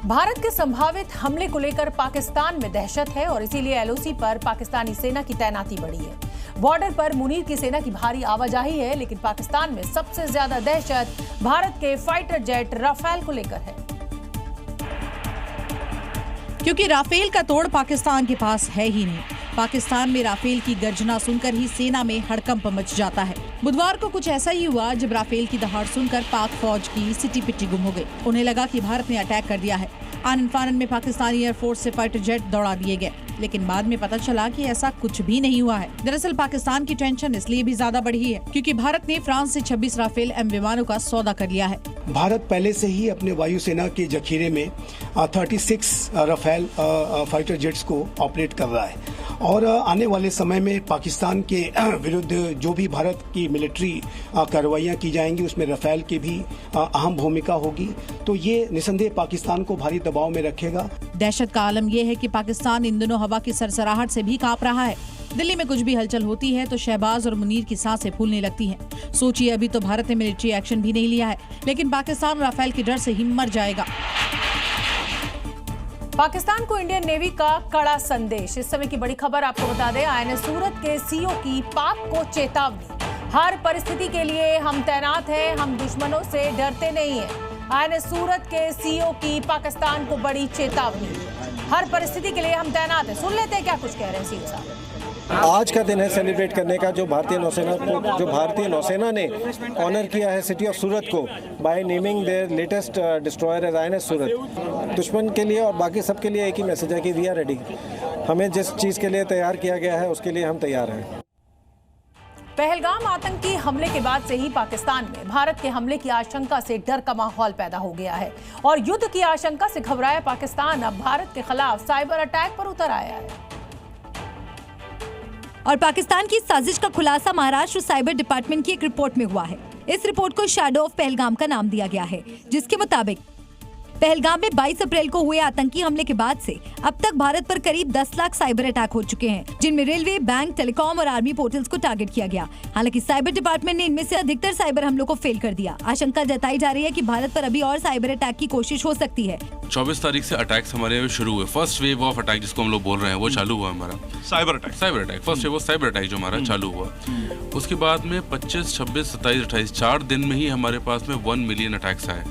भारत के संभावित हमले को लेकर पाकिस्तान में दहशत है और इसीलिए एलओसी पर पाकिस्तानी सेना की तैनाती बढ़ी है। बॉर्डर पर मुनीर की सेना की भारी आवाजाही है, लेकिन पाकिस्तान में सबसे ज्यादा दहशत भारत के फाइटर जेट राफेल को लेकर है, क्योंकि राफेल का तोड़ पाकिस्तान के पास है ही नहीं। पाकिस्तान में राफेल की गर्जना सुनकर ही सेना में हड़कंप मच जाता है। बुधवार को कुछ ऐसा ही हुआ जब राफेल की दहाड़ सुनकर पाक फौज की सिटी पिटी गुम हो गई। उन्हें लगा कि भारत ने अटैक कर दिया है। आनन फानन में पाकिस्तानी एयरफोर्स से फाइटर जेट दौड़ा दिए गए, लेकिन बाद में पता चला कि ऐसा कुछ भी नहीं हुआ है। दरअसल पाकिस्तान की टेंशन इसलिए भी ज्यादा बढ़ी है क्योंकि भारत ने फ्रांस से 26 राफेल एम विमानों का सौदा कर लिया है। भारत पहले से ही अपने वायुसेना के जखीरे में 36 राफेल फाइटर जेट्स को ऑपरेट कर रहा है और आने वाले समय में पाकिस्तान के विरुद्ध जो भी भारत की मिलिट्री कार्रवाइयां की जाएंगी उसमें राफेल की भी अहम भूमिका होगी। तो ये निसंदेह पाकिस्तान को भारी दबाव में रखेगा। दहशत का आलम यह है कि पाकिस्तान इन दिनों हवा की सरसराहट से भी कांप रहा है। दिल्ली में कुछ भी हलचल होती है तो शहबाज और मुनीर की सांसें फूलने लगती हैं। सोचिए, अभी तो भारत ने मिलिट्री एक्शन भी नहीं लिया है, लेकिन पाकिस्तान राफेल के डर से ही मर जाएगा। पाकिस्तान को इंडियन नेवी का कड़ा संदेश। इस समय की बड़ी खबर आपको बता दें, आईएनएस सूरत के सीओ की पाक को चेतावनी। हर परिस्थिति के लिए हम तैनात हैं, हम दुश्मनों से डरते नहीं हैं। आईएनएस सूरत के सीओ की पाकिस्तान को बड़ी चेतावनी। हर परिस्थिति के लिए हम तैनात हैं। सुन लेते हैं क्या कुछ कह रहे हैं सीओ साहब। आज का दिन है सेलिब्रेट करने का, जो भारतीय नौसेना ने ऑनर किया है सिटी ऑफ सूरत को by naming their latest destroyer as INS Surat. दुश्मन के लिए और बाकी सब के लिए एक ही मैसेज है कि वी आर रेडी। हमें जिस चीज़ के लिए तैयार किया गया है उसके लिए हम तैयार हैं। पहलगाम आतंकी हमले के बाद से ही पाकिस्तान में भारत के हमले की आशंका से डर का माहौल पैदा हो गया है और युद्ध की आशंका से घबराया पाकिस्तान अब भारत के खिलाफ साइबर अटैक पर उतर आया है। और पाकिस्तान की साजिश का खुलासा महाराष्ट्र साइबर डिपार्टमेंट की एक रिपोर्ट में हुआ है। इस रिपोर्ट को शैडो ऑफ पहलगाम का नाम दिया गया है, जिसके मुताबिक पहलगाम में 22 अप्रैल को हुए आतंकी हमले के बाद से अब तक भारत पर करीब 10 लाख साइबर अटैक हो चुके हैं, जिनमें रेलवे, बैंक, टेलीकॉम और आर्मी पोर्टल्स को टारगेट किया गया। हालांकि साइबर डिपार्टमेंट ने इनमें से अधिकतर साइबर हमलों को फेल कर दिया। आशंका जताई जा रही है कि भारत पर अभी और साइबर अटैक की कोशिश हो सकती है। 24 तारीख से अटैक्स हमारे शुरू हुए। फर्स्ट वेव ऑफ अटैक जिसको हम लोग बोल रहे हैं वो चालू हुआ हमारा। Cyber attack first wave of cyber attack जो हमारा चालू हुआ। उसके बाद में 25, 26, 27, 28 4 दिन में ही हमारे पास में 1 मिलियन अटैक्स आए।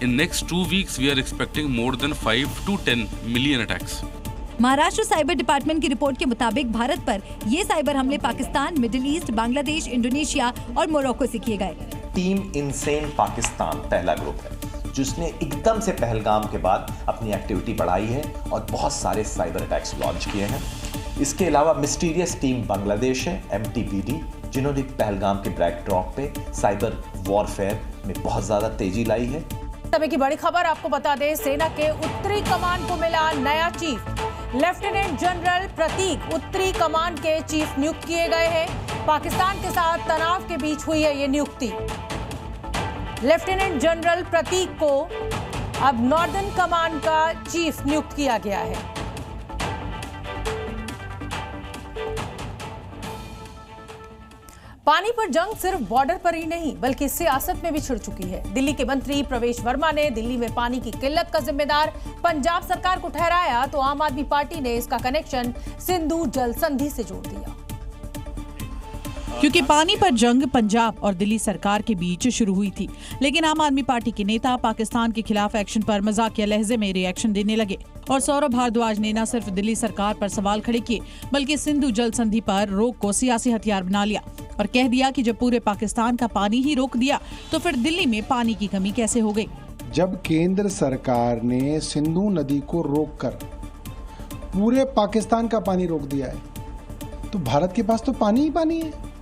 In next 2 weeks we are expecting more than 5 to 10 million attacks. Maharashtra cyber department की रिपोर्ट के मुताबिक भारत पर ये साइबर हमले Pakistan, Middle East, Bangladesh, Indonesia और मोरक्को से किए गए। टीम इनसेन पाकिस्तान पहला ग्रुप है जिसने एकदम से पहलगाम के बाद अपनी एक्टिविटी बढ़ाई है और बहुत सारे साइबर अटैक्स लॉन्च किए हैं। इसके अलावा मिस्टीरियस टीम बांग्लादेश है, MTBD, जिन्होंने पहलगाम के बैकड्रॉप पे साइबर वॉरफेयर में बहुत ज्यादा तेजी लाई है। समय की बड़ी खबर आपको बता दें, सेना के उत्तरी कमान को मिला नया चीफ। लेफ्टिनेंट जनरल प्रतीक उत्तरी कमान के चीफ नियुक्त किए गए हैं। पाकिस्तान के साथ तनाव के बीच हुई है ये नियुक्ति। लेफ्टिनेंट जनरल प्रतीक को अब नॉर्दर्न कमान का चीफ नियुक्त किया गया है। पानीपत जंग सिर्फ बॉर्डर पर ही नहीं बल्कि सियासत में भी छिड़ चुकी है। दिल्ली के मंत्री प्रवेश वर्मा ने दिल्ली में पानी की किल्लत का जिम्मेदार पंजाब सरकार को ठहराया तो आम आदमी पार्टी ने इसका कनेक्शन सिंधु जल संधि से जोड़ दिया। क्योंकि पानीपत जंग पंजाब और दिल्ली सरकार के बीच शुरू हुई थी, लेकिन आम आदमी पार्टी के नेता पाकिस्तान के खिलाफ एक्शन पर मजाकिया लहजे में रिएक्शन देने लगे और सौरभ भारद्वाज ने न सिर्फ दिल्ली सरकार पर सवाल खड़े किए बल्कि सिंधु जल संधि पर रोक को सियासी हथियार बना लिया और कह दिया कि जब पूरे पाकिस्तान का पानी ही रोक दिया तो फिर दिल्ली में पानी की कमी कैसे हो गई। जब केंद्र सरकार ने सिंधु नदी को रोककर पूरे पाकिस्तान का पानी रोक दिया है तो भारत के पास तो पानी ही पानी है।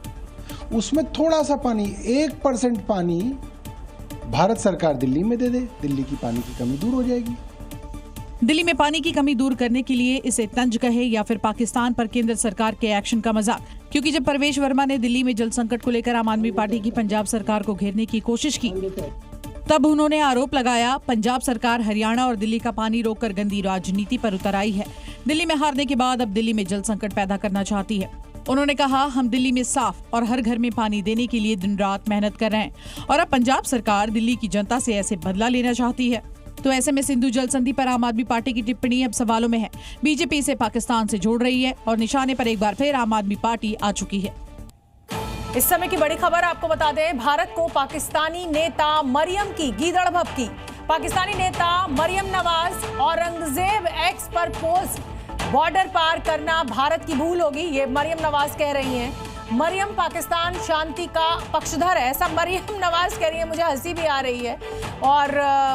उसमें थोड़ा सा पानी, 1% पानी भारत सरकार दिल्ली में दे दे, दिल्ली की पानी की कमी दूर हो जाएगी। दिल्ली में पानी की कमी दूर करने के लिए इसे तंज कहे या फिर पाकिस्तान पर केंद्र सरकार के एक्शन का मजाक, क्योंकि जब प्रवेश वर्मा ने दिल्ली में जल संकट को लेकर आम आदमी पार्टी की पंजाब सरकार को घेरने की कोशिश की तब उन्होंने आरोप लगाया पंजाब सरकार हरियाणा और दिल्ली का पानी रोककर गंदी राजनीति पर उतर आई है। दिल्ली में हारने के बाद अब दिल्ली में जल संकट पैदा करना चाहती है। उन्होंने कहा, हम दिल्ली में साफ और हर घर में पानी देने के लिए दिन रात मेहनत कर रहे हैं और अब पंजाब सरकार दिल्ली की जनता से ऐसे बदला लेना चाहती है। तो ऐसे में सिंधु जल संधि पर आम आदमी पार्टी की टिप्पणी अब सवालों में है। बीजेपी इसे पाकिस्तान से जोड़ रही है और निशाने पर एक बार फिर आम आदमी पार्टी आ चुकी है। इस समय की बड़ी खबर आपको बता दें, भारत को पाकिस्तानी नेता मरियम की गीदड़ भभकी। पाकिस्तानी नेता मरियम नवाज औरंगजेब एक्स पर पोस्ट, बॉर्डर पार करना भारत की भूल होगी, ये मरियम नवाज कह रही हैं। मरियम पाकिस्तान शांति का पक्षधर है, ऐसा मरियम नवाज कह रही है। मुझे हंसी भी आ रही है। और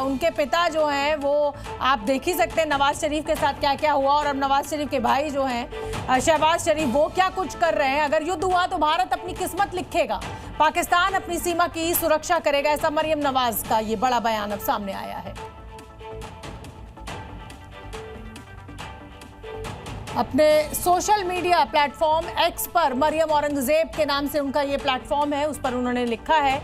उनके पिता जो हैं वो आप देख ही सकते हैं नवाज शरीफ के साथ क्या क्या हुआ, और अब नवाज शरीफ के भाई जो हैं शहबाज शरीफ, वो क्या कुछ कर रहे हैं। अगर युद्ध हुआ तो भारत अपनी किस्मत लिखेगा, पाकिस्तान अपनी सीमा की सुरक्षा करेगा, ऐसा मरियम नवाज का ये बड़ा बयान अब सामने आया है। अपने सोशल मीडिया प्लेटफॉर्म एक्स पर मरियम औरंगजेब के नाम से उनका ये प्लेटफॉर्म है, उस पर उन्होंने लिखा है